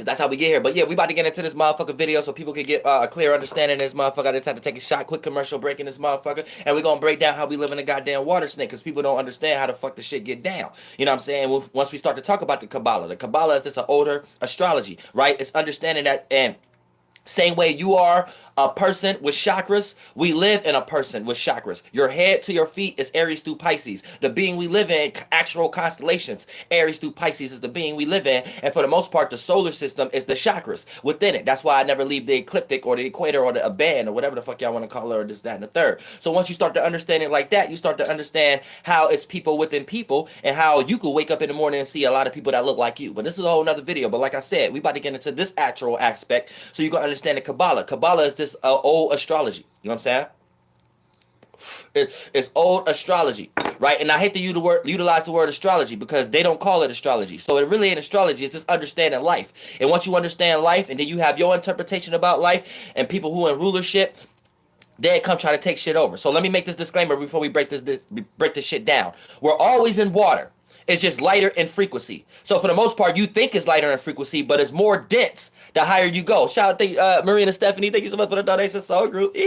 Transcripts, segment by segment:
That's how we get here. But yeah, we about to get into this motherfucker video so people can get a clear understanding of this motherfucker. I just had to take a shot, quick commercial break in this motherfucker. And we're going to break down how we live in a goddamn water snake because people don't understand how the fuck the shit get down. You know what I'm saying? Once we start to talk about the Kabbalah is just an older astrology, right? It's understanding that, and same way you are a person with chakras, we live in a person with chakras. Your head to your feet is Aries through Pisces. The being we live in, actual constellations, Aries through Pisces is the being we live in. And for the most part, the solar system is the chakras within it. That's why I never leave the ecliptic or the equator or the band or whatever the fuck y'all want to call it, or this, that, and the third. So once you start to understand it like that, you start to understand how it's people within people and how you could wake up in the morning and see a lot of people that look like you. But this is a whole nother video. But like I said, we about to get into this actual aspect so you can understand the Kabbalah. Kabbalah is this old astrology. You know what I'm saying? It's old astrology, right? And I hate to utilize the word astrology because they don't call it astrology. So it really ain't astrology. It's just understanding life. And once you understand life, and then you have your interpretation about life, and people who are in rulership, they come try to take shit over. So let me make this disclaimer before we break this shit down. We're always in water. It's just lighter in frequency. So for the most part, you think it's lighter in frequency, but it's more dense the higher you go. Shout out to Maria and Stephanie. Thank you so much for the donation. So group.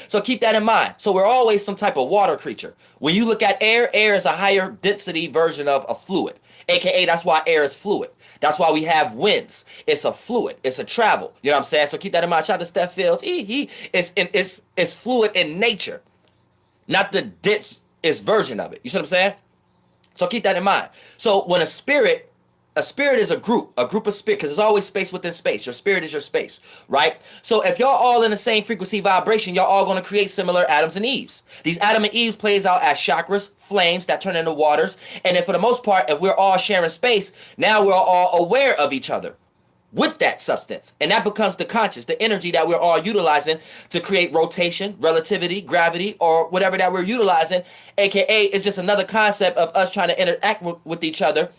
So keep that in mind. So we're always some type of water creature. When you look at air, air is a higher density version of a fluid. AKA, that's why air is fluid. That's why we have winds. It's a fluid. It's a travel. You know what I'm saying? So keep that in mind. Shout out to Steph Fields. It's fluid in nature, not the densest version of it. You see what I'm saying? So keep that in mind. So when a spirit is a group of spirit, because there's always space within space. Your spirit is your space, right? So if y'all all in the same frequency vibration, y'all all going to create similar Adams and Eves. These Adam and Eves plays out as chakras, flames that turn into waters. And then for the most part, if we're all sharing space, now we're all aware of each other with that substance. And that becomes the conscious, the energy that we're all utilizing to create rotation, relativity, gravity, or whatever that we're utilizing. AKA, it's just another concept of us trying to interact with each other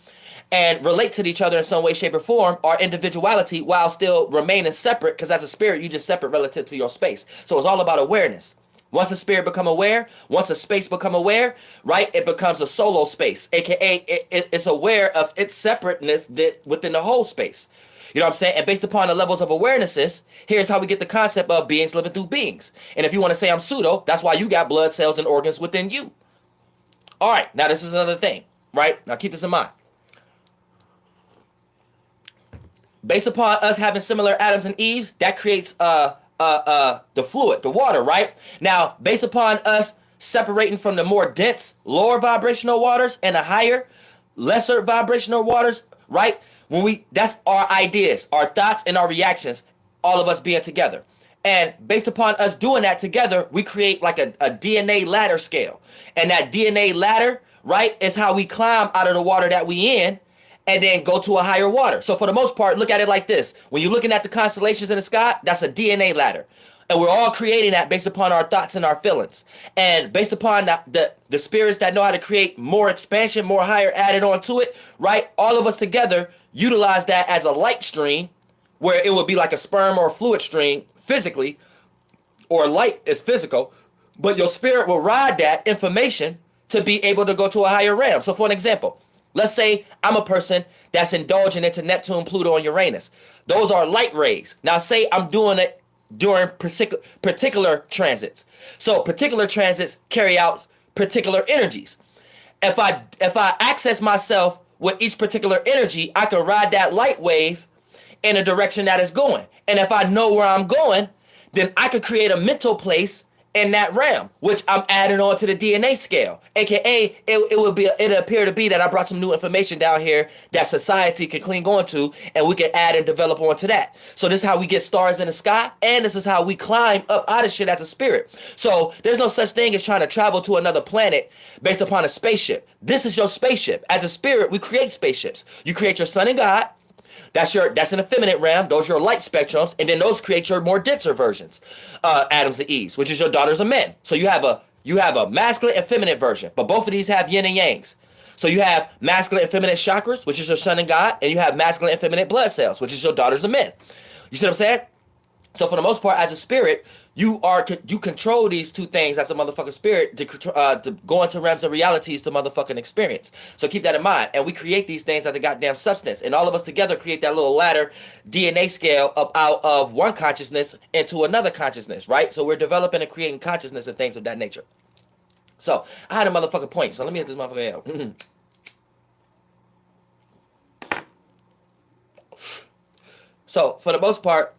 and relate to each other in some way, shape, or form, our individuality, while still remaining separate, because as a spirit, you just separate relative to your space. So it's all about awareness. Once a spirit become aware, once a space become aware, right, it becomes a solo space, aka it's aware of its separateness within the whole space. You know what I'm saying? And based upon the levels of awarenesses, here's how we get the concept of beings living through beings. And if you want to say I'm pseudo, that's why you got blood cells and organs within you. All right, now this is another thing, right? Now keep this in mind. Based upon us having similar Adams and Eves, that creates the fluid, the water, right? Now, based upon us separating from the more dense, lower vibrational waters and the higher, lesser vibrational waters, right? That's our ideas, our thoughts, and our reactions, all of us being together. And based upon us doing that together, we create like a DNA ladder scale. And that DNA ladder, right, is how we climb out of the water that we in and then go to a higher water. So for the most part, look at it like this. When you're looking at the constellations in the sky, that's a DNA ladder. And we're all creating that based upon our thoughts and our feelings. And based upon the spirits that know how to create more expansion, more higher added onto it, right? All of us together utilize that as a light stream, where it would be like a sperm or a fluid stream physically, or light is physical, but your spirit will ride that information to be able to go to a higher realm. So for an example, let's say I'm a person that's indulging into Neptune, Pluto, and Uranus. Those are light rays. Now say I'm doing it during particular transits. So particular transits carry out particular energies. If I access myself with each particular energy, I can ride that light wave in a direction that is going. And if I know where I'm going, then I could create a mental place in that realm, which I'm adding on to the DNA scale. AKA, it'll appear to be that I brought some new information down here that society can cling on to, and we can add and develop onto that. So this is how we get stars in the sky, and this is how we climb up out of shit as a spirit. So there's no such thing as trying to travel to another planet based upon a spaceship. This is your spaceship. As a spirit, we create spaceships. You create your son and God. That's an effeminate realm. Those are your light spectrums, and then those create your more denser versions, Adams and Eves, which is your daughters and men. So you have a masculine and feminine version, but both of these have yin and yangs. So you have masculine and feminine chakras, which is your son and God, and you have masculine and feminine blood cells, which is your daughters and men. You see what I'm saying? So for the most part, as a spirit, you control these two things as a motherfucking spirit to go into realms of realities to motherfucking experience. So keep that in mind. And we create these things as the goddamn substance. And all of us together create that little ladder DNA scale up out of one consciousness into another consciousness, right? So we're developing and creating consciousness and things of that nature. So I had a motherfucking point. So let me hit this motherfucker out. So for the most part,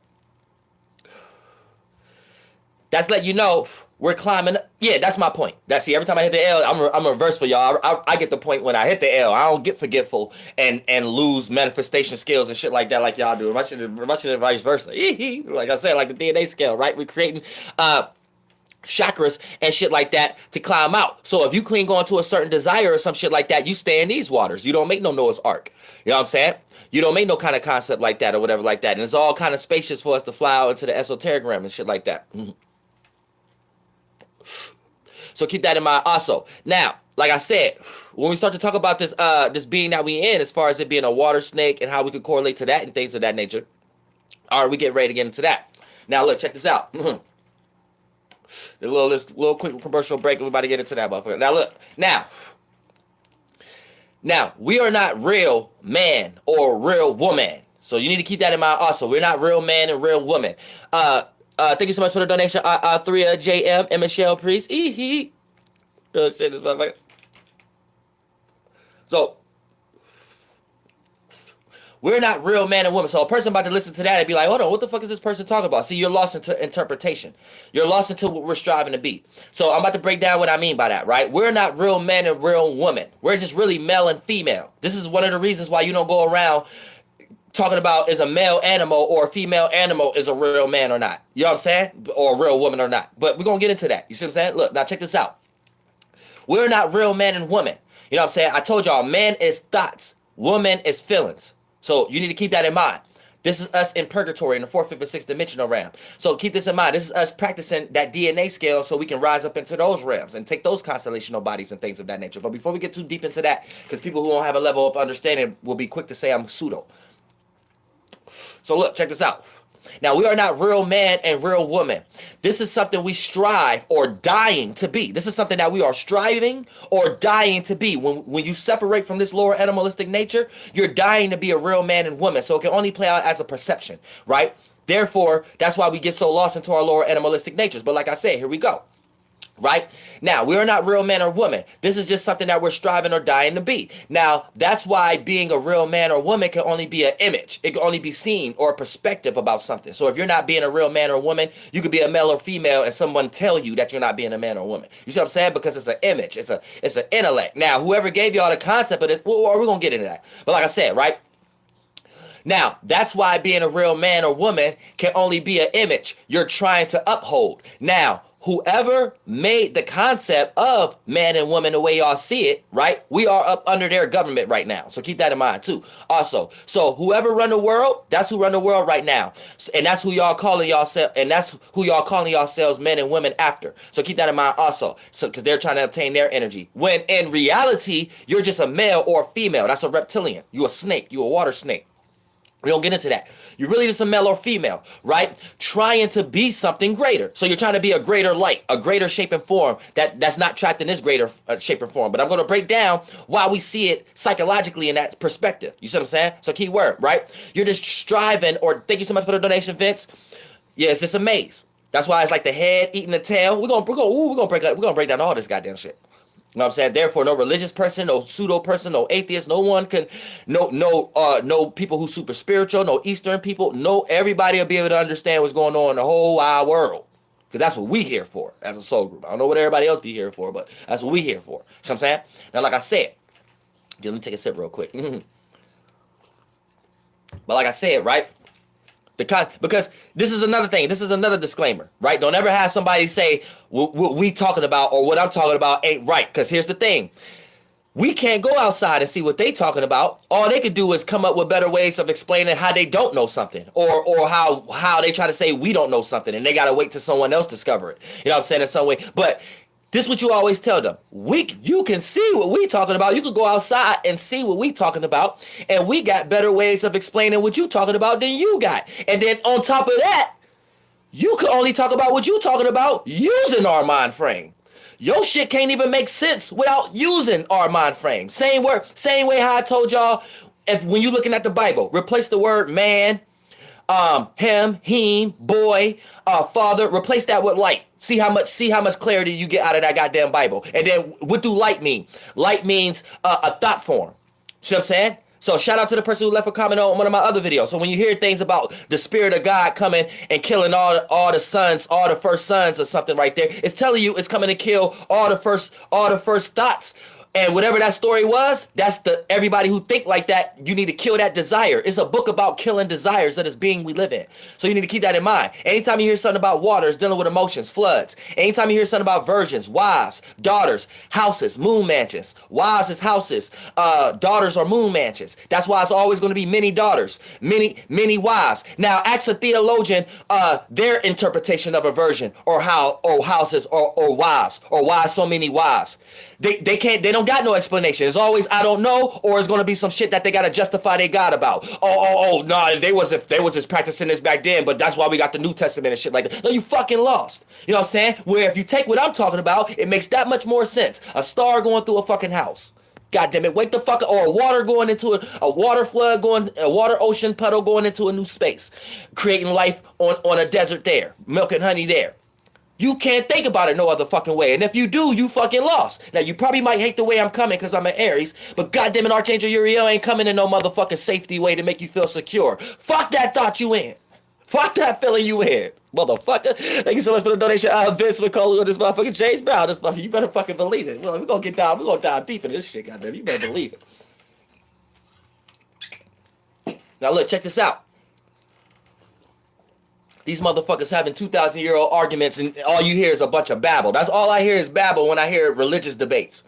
that's letting you know we're climbing. Yeah, that's my point. See, every time I hit the L, I'm reverse for y'all. I get the point when I hit the L. I don't get forgetful and lose manifestation skills and shit like that like y'all do. My shit is vice versa. Like I said, like the DNA scale, right? We're creating chakras and shit like that to climb out. So if you cling on to a certain desire or some shit like that, you stay in these waters. You don't make no Noah's Ark. You know what I'm saying? You don't make no kind of concept like that or whatever like that. And it's all kind of spacious for us to fly out into the esoteric realm and shit like that. So keep that in mind also. Now, like I said, when we start to talk about this this being that we in, as far as it being a water snake and how we could correlate to that and things of that nature, all right, we get ready to get into that. Now, look, check this out. This little quick commercial break. We're about to get into that, motherfucker. Now, look. Now, we are not real man or real woman. So you need to keep that in mind also. We're not real man and real woman. Thank you so much for the donation, 3JM and Michelle Priest. Shit, this motherfucker. So, we're not real man and woman. So a person about to listen to that and be like, hold on, what the fuck is this person talking about? See, you're lost into interpretation. You're lost into what we're striving to be. So I'm about to break down what I mean by that, right? We're not real man and real woman. We're just really male and female. This is one of the reasons why you don't go around talking about is a male animal or a female animal is a real man or not. You know what I'm saying? Or a real woman or not. But we're going to get into that. You see what I'm saying? Look, now check this out. We're not real man and woman. You know what I'm saying? I told y'all, man is thoughts. Woman is feelings. So you need to keep that in mind. This is us in purgatory in the 4th, 5th, and 6th dimensional realm. So keep this in mind. This is us practicing that DNA scale so we can rise up into those realms and take those constellational bodies and things of that nature. But before we get too deep into that, because people who don't have a level of understanding will be quick to say I'm pseudo. So look, check this out. Now, we are not real man and real woman. This is something we strive or dying to be. This is something that we are striving or dying to be. When you separate from this lower animalistic nature, you're dying to be a real man and woman. So it can only play out as a perception, right? Therefore, that's why we get so lost into our lower animalistic natures. But like I said, here we go. Right? Now, we are not real man or woman. This is just something that we're striving or dying to be. Now, that's why being a real man or woman can only be an image. It can only be seen or a perspective about something. So if you're not being a real man or woman, you could be a male or female and someone tell you that you're not being a man or woman. You see what I'm saying? Because it's an image. It's an intellect. Now, whoever gave y'all the concept of this, we're going to get into that. But like I said, right? Now, that's why being a real man or woman can only be an image you're trying to uphold. Now, whoever made the concept of man and woman the way y'all see it, right? We are up under their government right now. So keep that in mind too. Also, so whoever run the world, that's who run the world right now. And that's who y'all calling yourselves, and that's who y'all calling yourselves men and women after. So keep that in mind also. So because they're trying to obtain their energy. When in reality, you're just a male or a female. That's a reptilian. You a snake. You a water snake. We don't get into that. You're really just a male or female, right? Trying to be something greater. So you're trying to be a greater light, a greater shape and form that's not trapped in this greater shape and form. But I'm going to break down why we see it psychologically in that perspective. You see what I'm saying? So key word, right? You're just striving, or thank you so much for the donation, Vince. Yeah, it's just a maze. That's why it's like the head eating the tail. We're gonna break down all this goddamn shit. You know what I'm saying? Therefore, no religious person, no pseudo person, no atheist, no one can, no people who super spiritual, no Eastern people, no, everybody will be able to understand what's going on in the whole wide world. Because that's what we here for as a soul group. I don't know what everybody else be here for, but that's what we here for. You know what I'm saying? Now, like I said, let me take a sip real quick. But like I said, right? Because this is another thing. This is another disclaimer, right? Don't ever have somebody say what we talking about or what I'm talking about ain't right. Because here's the thing. We can't go outside and see what they talking about. All they could do is come up with better ways of explaining how they don't know something, or how they try to say we don't know something and they got to wait till someone else discover it. You know what I'm saying? In some way. But this is what you always tell them. You can see what we talking about. You could go outside and see what we talking about. And we got better ways of explaining what you talking about than you got. And then on top of that, You can only talk about what you talking about using our mind frame. Your shit can't even make sense without using our mind frame. Same way how I told y'all, when you looking at the Bible, replace the word man, him, boy, father, replace that with light. See how much clarity you get out of that goddamn Bible. And then what do light mean? Light means a thought form. See what I'm saying? So shout out to the person who left a comment on one of my other videos. So when you hear things about the spirit of God coming and killing all the sons, all the first sons or something right there, it's telling you it's coming to kill all the first thoughts. And whatever that story was, that's everybody who think like that, you need to kill that desire. It's a book about killing desires of this being we live in. So you need to keep that in mind. Anytime you hear something about water, it's dealing with emotions, floods. Anytime you hear something about virgins, wives, daughters, houses, moon mansions. Wives is houses, daughters are moon mansions. That's why it's always going to be many daughters, many wives. Now ask a theologian their interpretation of a virgin or houses or wives or why so many wives. They don't got no explanation. It's always I don't know, or it's gonna be some shit that they gotta justify they God about. Nah, they was just practicing this back then, but that's why we got the New Testament and shit like that. No, you fucking lost. You know what I'm saying? Where if you take what I'm talking about, it makes that much more sense. A star going through a fucking house. God damn it, wake the fuck up. Or water going into a water flood, a water ocean puddle going into a new space. Creating life on a desert there. Milk and honey there. You can't think about it no other fucking way. And if you do, you fucking lost. Now, you probably might hate the way I'm coming because I'm an Aries, but goddamn it, Archangel Uriel ain't coming in no motherfucking safety way to make you feel secure. Fuck that thought you in. Fuck that feeling you in. Motherfucker. Thank you so much for the donation. Vince McCullough with this motherfucking James Brown. This motherfucker, you better fucking believe it. Well, we're gonna dive deep into this shit, goddamn. You better believe it. Now look, check this out. These motherfuckers having 2,000-year-old arguments and all you hear is a bunch of babble. That's all I hear is babble when I hear religious debates.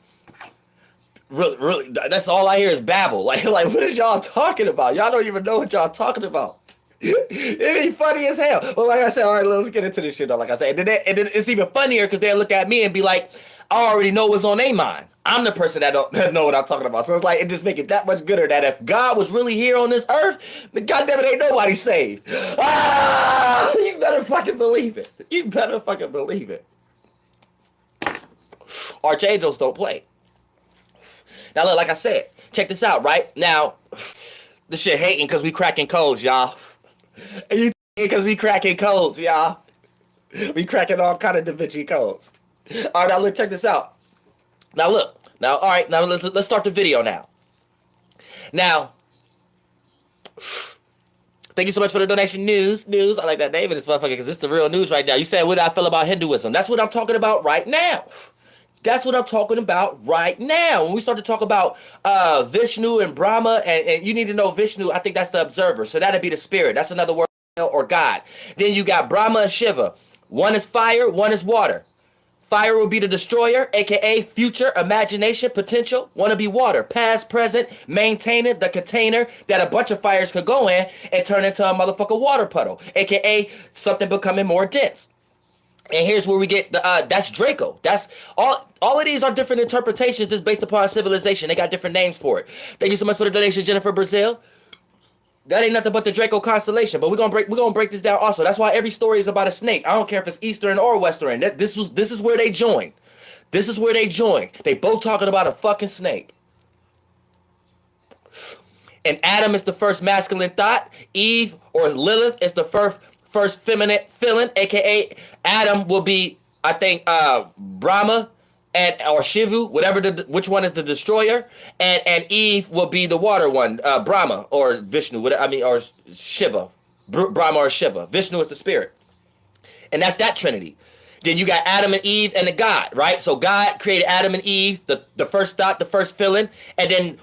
Really, that's all I hear is babble. Like what is y'all talking about? Y'all don't even know what y'all talking about. It be funny as hell. Well, like I said, all right, let's get into this shit though. Like I said, and then it's even funnier because they'll look at me and be like, I already know what's on their mind. I'm the person that don't know what I'm talking about. So it's like, it just make it that much gooder that if God was really here on this earth, then goddamn it, ain't nobody saved. You better fucking believe it. You better fucking believe it. Archangels don't play. Now look, like I said, check this out, right? Now, this shit hating because we cracking codes, y'all. And you because we cracking codes, y'all. We cracking all kind of Da Vinci codes. All right, now look, check this out. Now look, all right, now let's start the video now. Now, thank you so much for the donation. News. I like that name of this motherfucker because it's the real news right now. You said what do I feel about Hinduism? That's what I'm talking about right now. That's what I'm talking about right now. When we start to talk about Vishnu and Brahma, and you need to know Vishnu, I think that's the observer. So that'd be the spirit. That's another word, or God. Then you got Brahma and Shiva. One is fire, one is water. Fire will be the destroyer, aka future, imagination, potential. Want to be water, past, present, maintaining the container that a bunch of fires could go in and turn into a motherfucking water puddle, aka something becoming more dense. And here's where we get that's Draco. That's all of these are different interpretations just based upon civilization. They got different names for it. Thank you so much for the donation, Jennifer Brazil. That ain't nothing but the Draco constellation, but we're gonna break this down also. That's why every story is about a snake. I don't care if it's Eastern or Western. This is where they join. This is where they join. They both talking about a fucking snake. And Adam is the first masculine thought. Eve or Lilith is the first feminine feeling, aka Adam will be, I think, Brahma or Shivu, which one is the destroyer, and Eve will be the water one, Brahma or Vishnu, or Shiva, Brahma or Shiva. Vishnu is the spirit, and that's that Trinity. Then you got Adam and Eve and the God, right? So God created Adam and Eve, the first thought, the first feeling, and then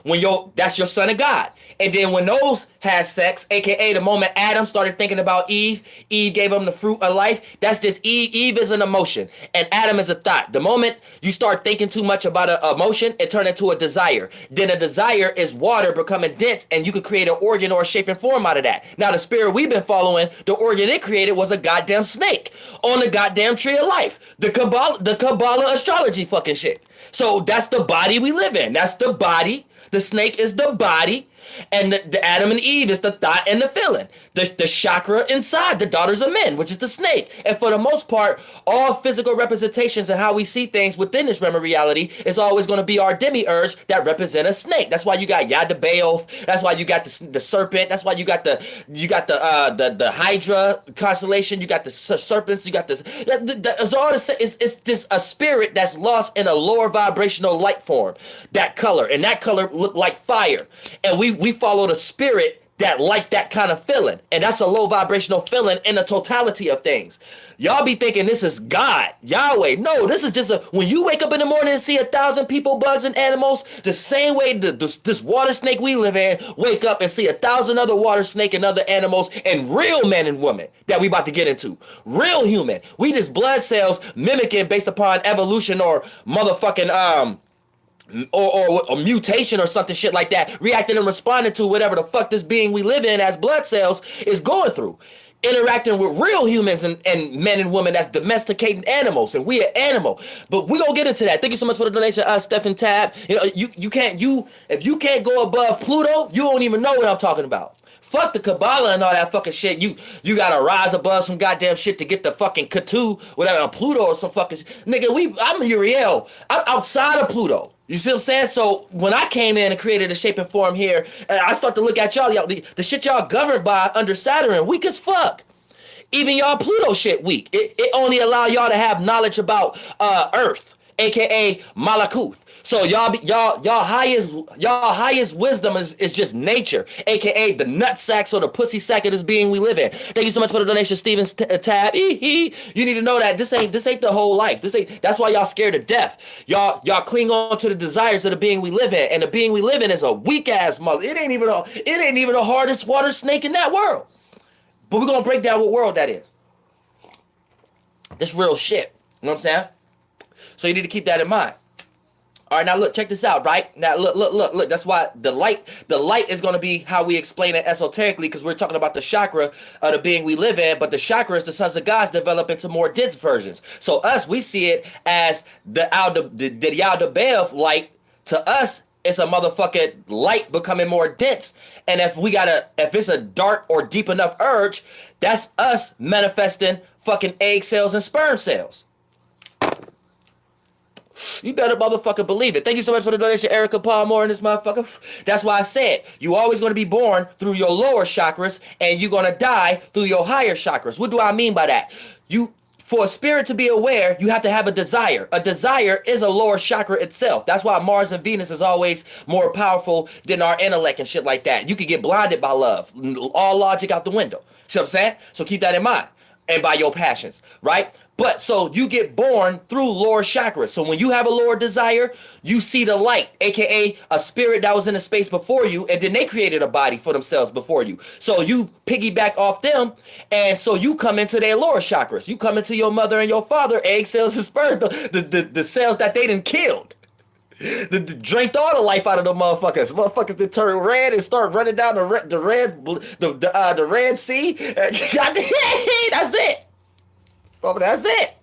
that's your son of God. And then when those had sex, aka the moment Adam started thinking about Eve gave him the fruit of life. That's just Eve. Eve is an emotion, and Adam is a thought. The moment you start thinking too much about an emotion, it turns into a desire. Then a desire is water becoming dense, and you could create an organ or a shape and form out of that. Now the spirit we've been following, the organ it created was a goddamn snake on the goddamn tree of life. The Kabbalah astrology fucking shit. So that's the body we live in. That's the body. The snake is the body. And the Adam and Eve is the thought and the feeling. The chakra inside, the daughters of men, which is the snake. And for the most part, all physical representations and how we see things within this realm of reality is always going to be our demiurge that represent a snake. That's why you got Yadabaoth. That's why you got the serpent. That's why you got the Hydra constellation. You got the serpents. You got this. It's all the same. It's just a spirit that's lost in a lower vibrational light form. That color, and that color looked like fire. And we follow the spirit that like that kind of feeling. And that's a low vibrational feeling in the totality of things. Y'all be thinking this is God, Yahweh. No, this is just when you wake up in the morning and see 1,000 people, bugs, and animals, the same way this water snake we live in, wake up and see 1,000 other water snake and other animals and real men and women that we about to get into. Real human. We just blood cells mimicking based upon evolution or motherfucking, or a mutation or something shit like that, reacting and responding to whatever the fuck this being we live in as blood cells is going through. Interacting with real humans and men and women that's domesticating animals, and we an animal. But we gonna get into that. Thank you so much for the donation, Stephen Tab. You know, if you can't go above Pluto, you don't even know what I'm talking about. Fuck the Kabbalah and all that fucking shit. You gotta rise above some goddamn shit to get the fucking Katu, whatever, Pluto or some fucking shit. Nigga, I'm Uriel. I'm outside of Pluto. You see what I'm saying? So when I came in and created a shape and form here, I start to look at y'all, the shit y'all governed by under Saturn, weak as fuck. Even y'all Pluto shit weak. It only allow y'all to have knowledge about Earth, aka Malakuth. So y'all highest wisdom is just nature, aka the nut sacks or the pussy sack of this being we live in. Thank you so much for the donation, Steven Tab. You need to know that this ain't the whole life. That's why y'all scared to death. Y'all cling on to the desires of the being we live in, and the being we live in is a weak ass mother. It ain't even the hardest water snake in that world. But we're gonna break down what world that is. This real shit. You know what I'm saying? So you need to keep that in mind. All right, now look, check this out, right? Now look. That's why the light is going to be how we explain it esoterically, because we're talking about the chakra of the being we live in, but the chakra is the sons of gods develop into more dense versions. So we see it as the Yaldabaoth light. To us, it's a motherfucking light becoming more dense. And if it's a dark or deep enough urge, that's us manifesting fucking egg cells and sperm cells. You better motherfucker believe it. Thank you so much for the donation, Erica Palmore, and this motherfucker. That's why I said you always going to be born through your lower chakras, and you're going to die through your higher chakras. What do I mean by that? For a spirit to be aware, you have to have a desire. A desire is a lower chakra itself. That's why Mars and Venus is always more powerful than our intellect and shit like that. You could get blinded by love. All logic out the window. See what I'm saying? So keep that in mind. And by your passions, right? But so you get born through lower chakras. So when you have a lower desire, you see the light, aka a spirit that was in a space before you, and then they created a body for themselves before you. So you piggyback off them, and so you come into their lower chakras. You come into your mother and your father, egg cells and sperm, the cells that they done killed. Drank all the life out of the motherfuckers. Motherfuckers that turn red and start running down the Red Sea. That's it. That's it.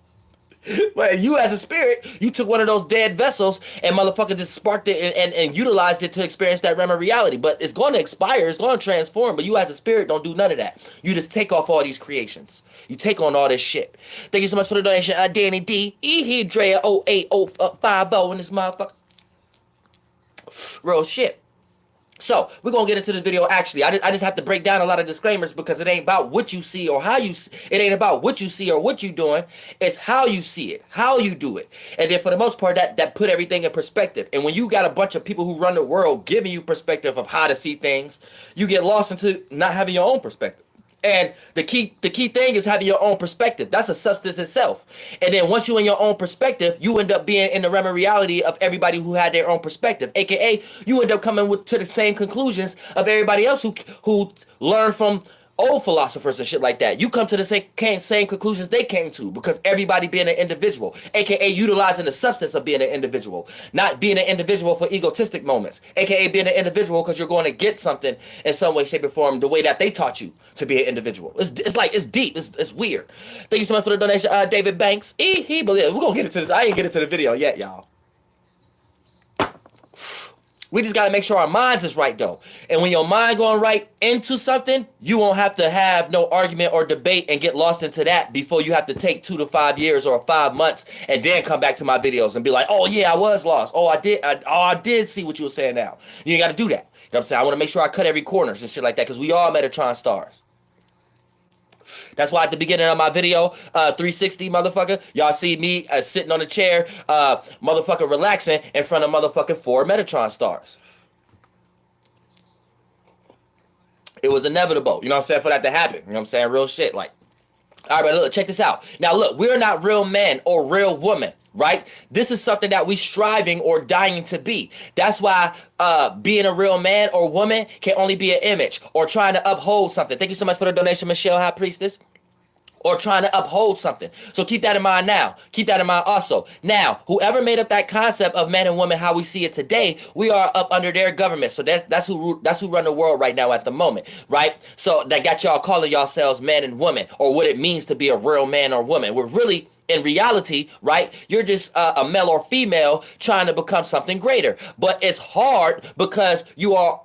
But you as a spirit, you took one of those dead vessels and motherfucker just sparked it and utilized it to experience that realm of reality. But it's going to expire. It's going to transform. But you as a spirit don't do none of that. You just take off all these creations. You take on all this shit. Thank you so much for the donation, Danny D. Drea 08050 in this motherfucker. Real shit. So we're gonna get into this video. Actually, I just have to break down a lot of disclaimers, because it ain't about what you see or how you see. It ain't about what you see or what you doing. It's how you see it, how you do it. And then for the most part, that put everything in perspective. And when you got a bunch of people who run the world giving you perspective of how to see things, you get lost into not having your own perspective. And the key thing is having your own perspective. That's a substance itself. And then once you're in your own perspective, you end up being in the realm of reality of everybody who had their own perspective. AKA, you end up coming to the same conclusions of everybody else who learned from old philosophers and shit like that. You come to the same conclusions they came to, because everybody being an individual, aka utilizing the substance of being an individual, not being an individual for egotistic moments, aka being an individual because you're going to get something in some way, shape, or form the way that they taught you to be an individual. It's deep. It's weird. Thank you so much for the donation, David Banks. We're gonna get into this. I ain't get into the video yet, y'all. We just got to make sure our minds is right, though. And when your mind going right into something, you won't have to have no argument or debate and get lost into that before you have to take 2 to 5 years or 5 months and then come back to my videos and be like, oh, yeah, I was lost. Oh, I did see what you were saying now. You ain't got to do that. You know what I'm saying? I want to make sure I cut every corners and shit like that because we all Metatron stars. That's why at the beginning of my video, 360 motherfucker, y'all see me sitting on a chair, motherfucker relaxing in front of motherfucking 4 Metatron stars. It was inevitable, you know what I'm saying, for that to happen. You know what I'm saying? Real shit. Like, all right, look, check this out. Now, look, we're not real men or real women, right? This is something that we striving or dying to be. That's why being a real man or woman can only be an image or trying to uphold something. Thank you so much for the donation, Michelle High Priestess. Or trying to uphold something. So keep that in mind now. Keep that in mind also. Now, whoever made up that concept of man and woman, how we see it today, we are up under their government. So that's who run the world right now at the moment, right? So that got y'all calling yourselves man and woman, or what it means to be a real man or woman. We're really, in reality, right, you're just a male or female trying to become something greater. But it's hard because you are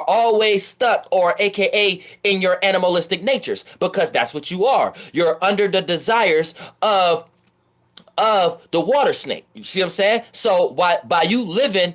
always stuck, or AKA in your animalistic natures, because that's what you are. You're under the desires of the water snake. You see what I'm saying? So by you living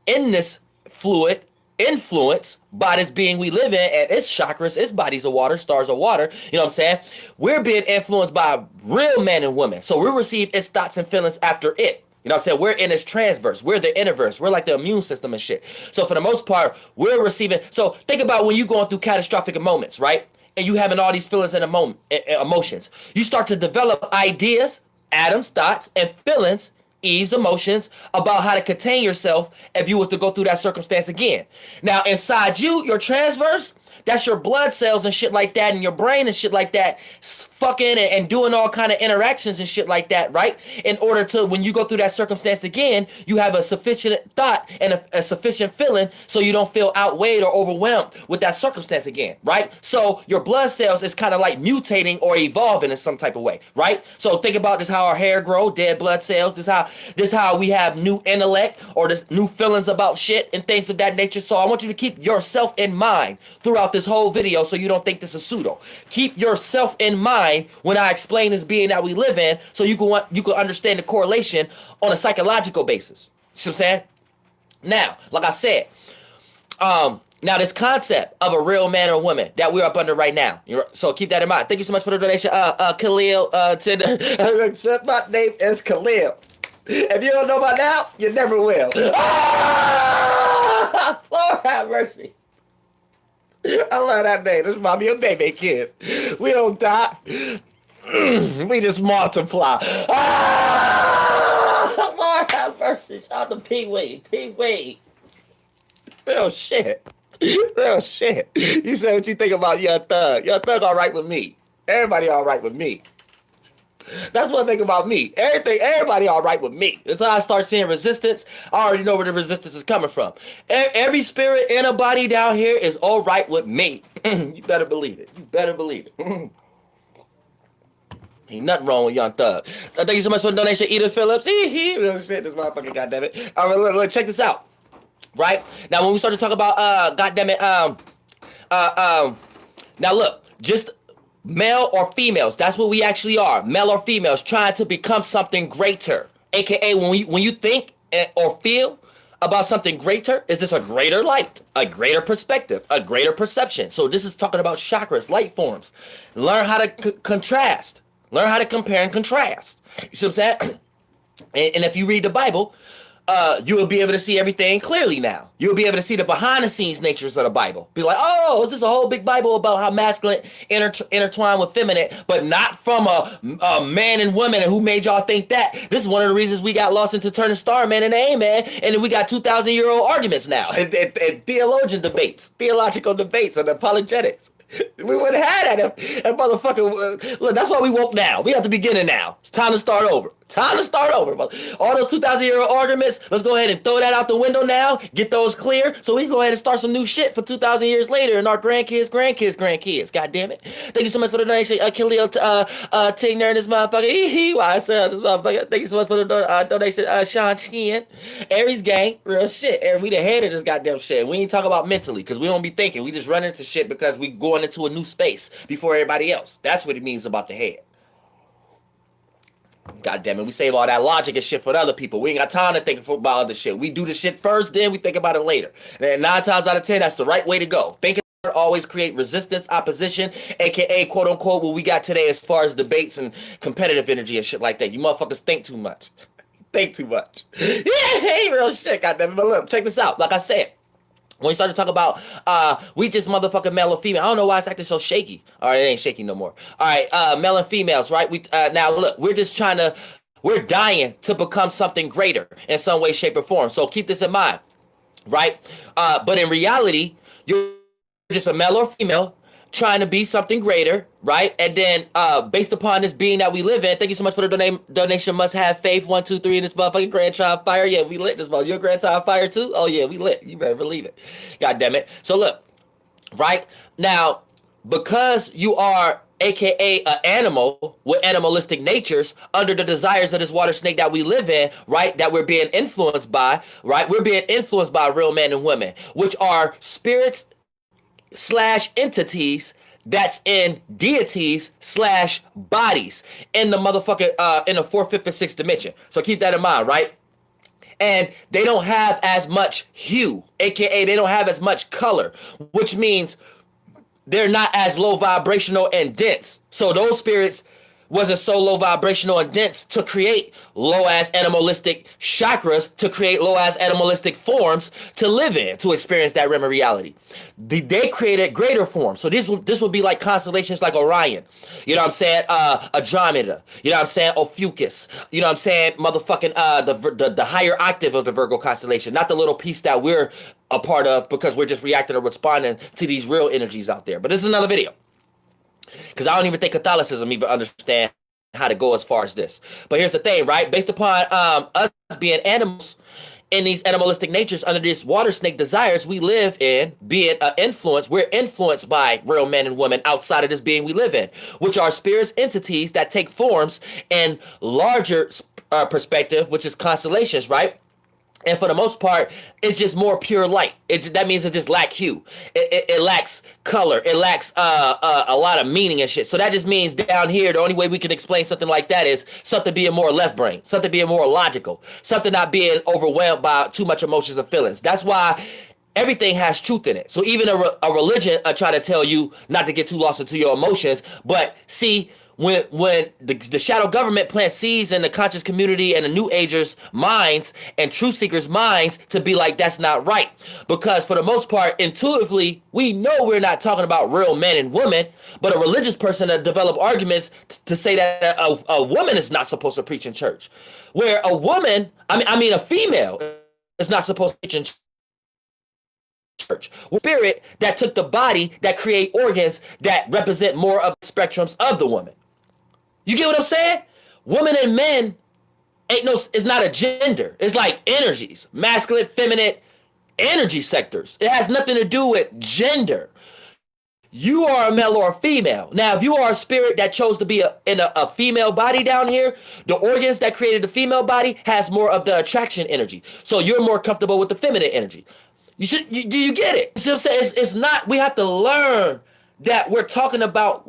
in this fluid, influence by this being we live in and its chakras, its bodies of water, stars of water, you know what I'm saying? We're being influenced by real men and women. So we receive its thoughts and feelings after it. You know what I'm saying? We're in its transverse. We're the inverse. We're like the immune system and shit. So for the most part, we're receiving. So think about when you're going through catastrophic moments, right? And you having all these feelings and emotions. You start to develop ideas, atoms, thoughts, and feelings, Eve's emotions about how to contain yourself if you was to go through that circumstance again. Now, inside you, your transverse, that's your blood cells and shit like that, and your brain and shit like that, fucking and doing all kind of interactions and shit like that, right? In order to, when you go through that circumstance again, you have a sufficient thought and a sufficient feeling so you don't feel outweighed or overwhelmed with that circumstance again, right? So your blood cells is kind of like mutating or evolving in some type of way, right? So think about this, how our hair grow, dead blood cells. This how we have new intellect or this new feelings about shit and things of that nature. So I want you to keep yourself in mind throughout this whole video so you don't think this is pseudo. Keep yourself in mind when I explain this being that we live in so you can understand the correlation on a psychological basis. See what I'm saying? Now, like I said, now this concept of a real man or woman that we're up under right now. So keep that in mind. Thank you so much for the donation, Khalil. My name is Khalil. If you don't know by now, you never will. Ah! Lord have mercy. I love that name. This mommy and baby kids. We don't die. We just multiply. Ah! Lord have mercy. Shout out to Pee-wee. Pee-wee. Real shit. Real shit. You said what you think about Young Thug. Young Thug all right with me. Everybody all right with me. That's one thing about me. Everybody all right with me. Until I start seeing resistance, I already know where the resistance is coming from. Every spirit in a body down here is all right with me. You better believe it. You better believe it. Ain't nothing wrong with Young Thug. Thank you so much for the donation, Edith Phillips. Real shit, this motherfucker, goddammit. All right, look, check this out. Right? Now, when we start to talk about, goddammit, now look, just male or females, that's what we actually are. Male or females trying to become something greater. AKA when you think or feel about something greater, is this a greater light, a greater perspective, a greater perception. So this is talking about chakras, light forms. Learn how to contrast. Learn how to compare and contrast. You see what I'm saying? And if you read the Bible, you will be able to see everything clearly now. You'll be able to see the behind-the-scenes natures of the Bible. Be like, oh, is this a whole big Bible about how masculine intertwined with feminine, but not from a man and woman, and who made y'all think that? This is one of the reasons we got lost into turning star man and amen, and then we got 2,000-year-old arguments now, and theological debates, and apologetics. We wouldn't have had that if motherfucker. Look, that's why we woke now. We at the beginning now. It's time to start over. Time to start over. All those 2,000-year-old arguments, let's go ahead and throw that out the window now, get those clear, so we can go ahead and start some new shit for 2,000 years later and our grandkids. God damn it. Thank you so much for the donation, Khalil Tigner and this motherfucker. Why I said this motherfucker. Thank you so much for the donation, Sean Sheehan. Aries gang, real shit. And we the head of this goddamn shit. We ain't talk about mentally, because we don't be thinking. We just run into shit because we going into a new space before everybody else. That's what it means about the head. God damn it, we save all that logic and shit for the other people. We ain't got time to think about other shit. We do the shit first, then we think about it later. And 9 times out of 10, that's the right way to go. Thinking always create resistance, opposition, aka quote unquote what we got today as far as debates and competitive energy and shit like that. You motherfuckers think too much. Think too much. Yeah, hey, real shit, goddamn it. But look, check this out. Like I said, when you start to talk about we just motherfucking male or female, I don't know why it's acting so shaky. All right, it ain't shaky no more. All right, male and females, right? We now look, we're dying to become something greater in some way, shape, or form. So keep this in mind, right? But in reality, you're just a male or female trying to be something greater, right? And then based upon this being that we live in, thank you so much for the donation. Must have faith. 1, 2, 3 in this motherfucking grandchild fire. Yeah, we lit this motherfucker. Your grandchild fire too? Oh yeah, we lit. You better believe it. God damn it. So look, right now, because you are aka an animal with animalistic natures under the desires of this water snake that we live in, right, that we're being influenced by, right? We're being influenced by real men and women, which are spirits / entities that's in deities / bodies in the motherfucking in the 4th, 5th, and 6th dimension. So keep that in mind, right? And they don't have as much hue, aka they don't have as much color, which means they're not as low vibrational and dense. So those spirits wasn't so low vibrational and dense to create low-ass animalistic chakras, to create low-ass animalistic forms to live in, to experience that realm of reality. They created greater forms. So this would be like constellations like Orion. You know what I'm saying? Andromeda. You know what I'm saying? Ophiuchus. You know what I'm saying? Motherfucking the higher octave of the Virgo constellation, not the little piece that we're a part of because we're just reacting or responding to these real energies out there. But this is another video, because I don't even think Catholicism even understand how to go as far as this. But here's the thing, right? Based upon us being animals in these animalistic natures under this water snake desires we live in, being an influence, we're influenced by real men and women outside of this being we live in, which are spirits, entities that take forms in larger perspective, which is constellations, right? And for the most part, it's just more pure light. That means it just lacks hue. It lacks color. It lacks a lot of meaning and shit. So that just means down here, the only way we can explain something like that is something being more left brain, something being more logical, something not being overwhelmed by too much emotions and feelings. That's why everything has truth in it. So even a religion try to tell you not to get too lost into your emotions. But see, when the shadow government plants seeds in the conscious community and the new agers' minds and truth seekers' minds to be like, that's not right. Because for the most part, intuitively, we know we're not talking about real men and women, but a religious person that develop arguments to say that a woman is not supposed to preach in church. Where a woman, a female is not supposed to preach in church. Spirit that took the body that create organs that represent more of the spectrums of the woman. You get what I'm saying? Women and men it's not a gender. It's like energies, masculine, feminine energy sectors. It has nothing to do with gender. You are a male or a female. Now, if you are a spirit that chose to be in a female body down here, the organs that created the female body has more of the attraction energy. So you're more comfortable with the feminine energy. Do you get it? You see what I'm saying? It's not, we have to learn that we're talking about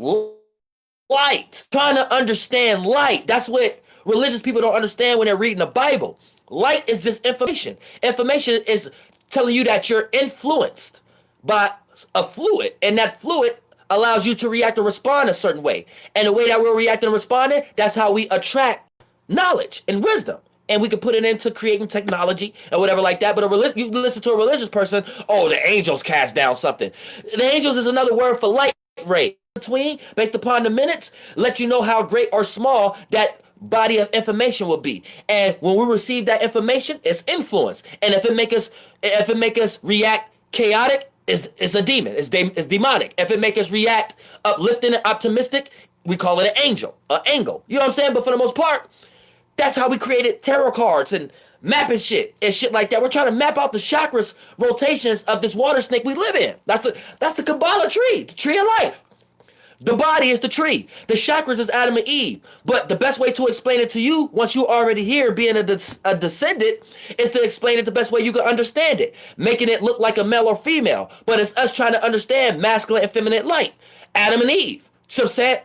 light, trying to understand light. That's what religious people don't understand when they're reading the Bible. Light is this information. Information is telling you that you're influenced by a fluid, and that fluid allows you to react or respond a certain way. And the way that we're reacting and responding, that's how we attract knowledge and wisdom. And we can put it into creating technology and whatever like that. But you listen to a religious person, oh, the angels cast down something. The angels is another word for light ray. Between, based upon the minutes, let you know how great or small that body of information will be. And when we receive that information, it's influence. And if it make us react chaotic, it's a demon. It's demonic. If it make us react uplifting and optimistic, we call it an angel, an angle. You know what I'm saying? But for the most part, That's how we created tarot cards and mapping shit and shit like that. We're trying to map out the chakras rotations of this water snake we live in. That's the Kabbalah tree, the tree of life. The body is the tree. The chakras is Adam and Eve. But the best way to explain it to you, once you're already here being a descendant, is to explain it the best way you can understand it. Making it look like a male or female. But it's us trying to understand masculine and feminine light. Adam and Eve. So I'm saying,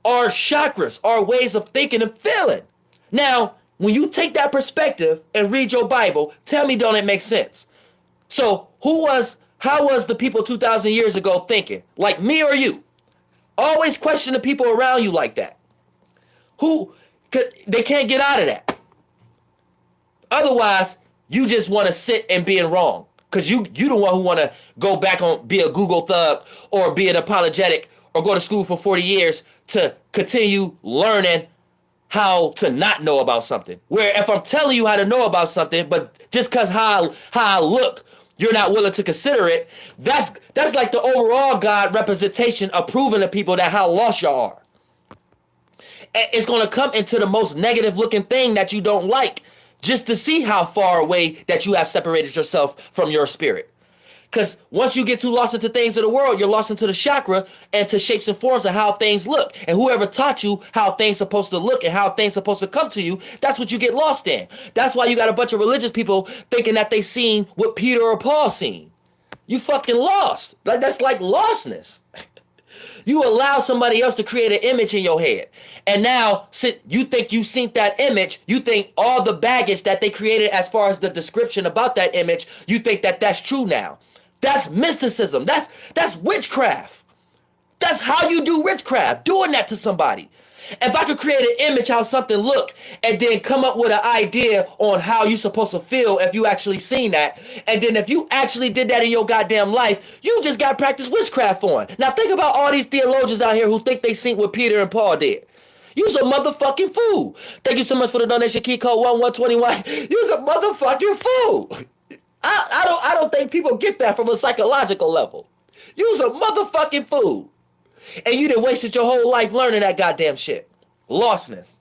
our chakras, our ways of thinking and feeling. Now, when you take that perspective and read your Bible, tell me, don't it make sense? So how was the people 2,000 years ago thinking? Like me or you? Always question the people around you like that. They can't get out of that. Otherwise, you just want to sit and being wrong. Because you the one who want to go back on, be a Google thug or be an apologetic or go to school for 40 years to continue learning how to not know about something. Where if I'm telling you how to know about something, but just because how I look, you're not willing to consider it, that's like the overall God representation of proving to people that how lost y'all are. And it's going to come into the most negative looking thing that you don't like, just to see how far away that you have separated yourself from your spirit. Because once you get too lost into things of the world, you're lost into the chakra and to shapes and forms of how things look. And whoever taught you how things supposed to look and how things supposed to come to you, that's what you get lost in. That's why you got a bunch of religious people thinking that they seen what Peter or Paul seen. You fucking lost. Like that's like lostness. You allow somebody else to create an image in your head. And now, you think you seen that image, you think all the baggage that they created as far as the description about that image, you think that that's true now. That's mysticism. That's witchcraft. That's how you do witchcraft, doing that to somebody. If I could create an image how something look and then come up with an idea on how you supposed to feel if you actually seen that, and then if you actually did that in your goddamn life, you just got practice witchcraft on. Now think about all these theologians out here who think they seen what Peter and Paul did. You's a motherfucking fool. Thank you so much for the donation. Key code 1121. You's a motherfucking fool. I don't think people get that from a psychological level. You's a motherfucking fool. And you done wasted your whole life learning that goddamn shit. Lostness.